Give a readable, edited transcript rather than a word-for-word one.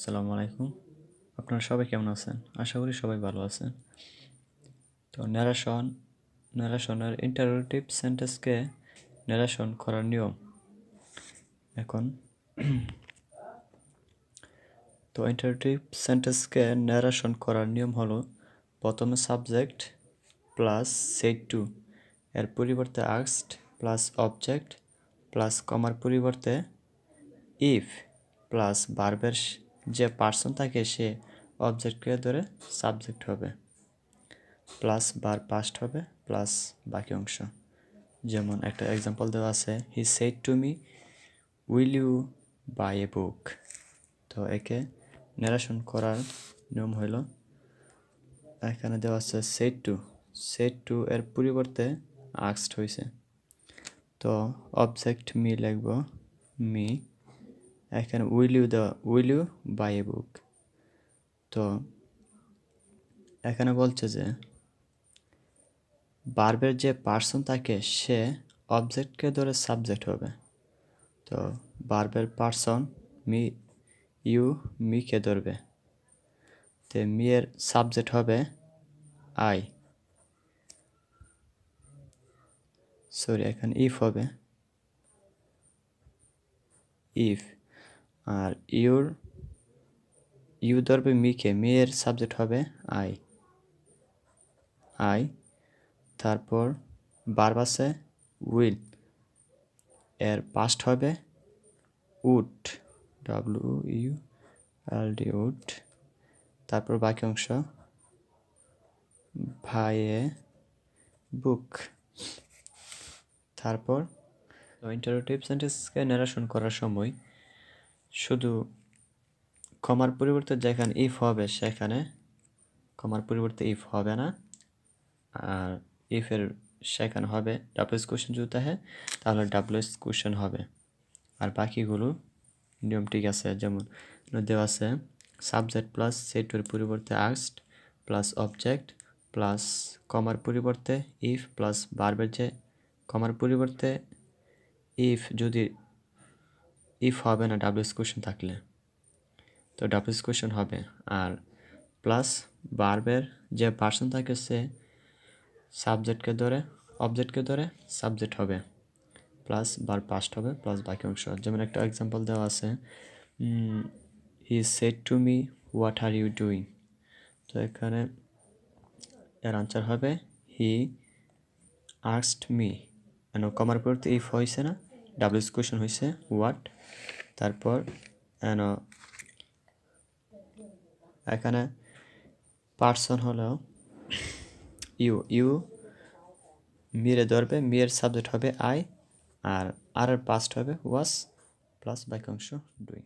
আসসালামু আলাইকুম। আপনারা সবাই কেমন আছেন? আশা করি সবাই ভালো আছেন। তো ন্যারেশনের ইন্টারোগেটিভ সেন্টেন্সকে ন্যারেশন করার নিয়ম। এখন তো ইন্টারোগেটিভ সেন্টেন্সকে ন্যারেশন করার নিয়ম হলো প্রথমে সাবজেক্ট প্লাস সেড টু এর পরিবর্তে আস্কড প্লাস অবজেক্ট প্লাস কমার পরিবর্তে ইফ প্লাস ভার্বের যে পার্সন থাকে সে অবজেক্টকে ধরে সাবজেক্ট হবে প্লাস ভার্ব পাস্ট হবে প্লাস বাকি অংশ। যেমন একটা এক্সাম্পল দেওয়া আছে, he said to me will you buy a book. তো একে ন্যারেশন করার নিয়ম হইল, এখানে দেওয়া আছে সেড টু এর পরিবর্তে আস্কড হয়েছে, তো অবজেক্ট মি লিখব মি, এখানে will you buy a book. তো এখানে বলছে যে ভার্বের যে পার্সন থাকে সে অবজেক্টকে ধরে সাবজেক্ট হবে। তো ভার্বের পার্সন মিকে ধরবে, তো মি এর সাবজেক্ট হবে আই, এখানে ইফ হবে ইফ, আর ইউ ধরবে মিকে, মি এর সাবজেক্ট হবে আই। তারপর ভার্ব আছে উইল, এর পাস্ট হবে উড, WULD উড। তারপর বাকি অংশ বাই এ বুক। তারপর ইন্টারোগেটিভ সেন্টেন্সকে ন্যারেশন করার সময় শুধু কমার পরিবর্তে যেখানে ইফ হবে সেখানে কমার পরিবর্তে ইফ হবে না, আর ইফের সেখানে হবে ডাবলএস কোশ্চেন যদি থাকে তাহলে ডাবলএস কোশ্চেন হবে। আর বাকিগুলো নিয়ম ঠিক আছে। যেমন দেওয়া আছে সাবজেক্ট প্লাস সেড টুর পরিবর্তে আস্কড প্লাস অবজেক্ট প্লাস কমার পরিবর্তে ইফ প্লাস ভার্বের যে কমার পরিবর্তে ইফ, যদি ইফ হবে না ডাবলএস কোশ্চেন থাকলে, তো ডাবলএস কোশ্চেন হবে। আর প্লাস ভার্বের যে পার্সন থাকে সে সাবজেক্টকে ধরে অবজেক্টকে ধরে সাবজেক্ট হবে প্লাস ভার্ব পাস্ট হবে প্লাস বাকি অংশ। যেমন একটা এক্সাম্পল দেওয়া আছে, he said to me what are you doing. তো এখানে এর আনসার হবে হি আস্কড মি, কমার পরিবর্তে ইফ হয়েছে না, ডাবলএস কোশ্চেন হয়েছে হোয়াট। তারপর এখানে পার্সন হলো ইউ মিরে ধরবে, মিয়ের সাবজেক্ট হবে আই, আর এর পাস্ট হবে ওয়াজ প্লাস বাকি অংশ ডুইং।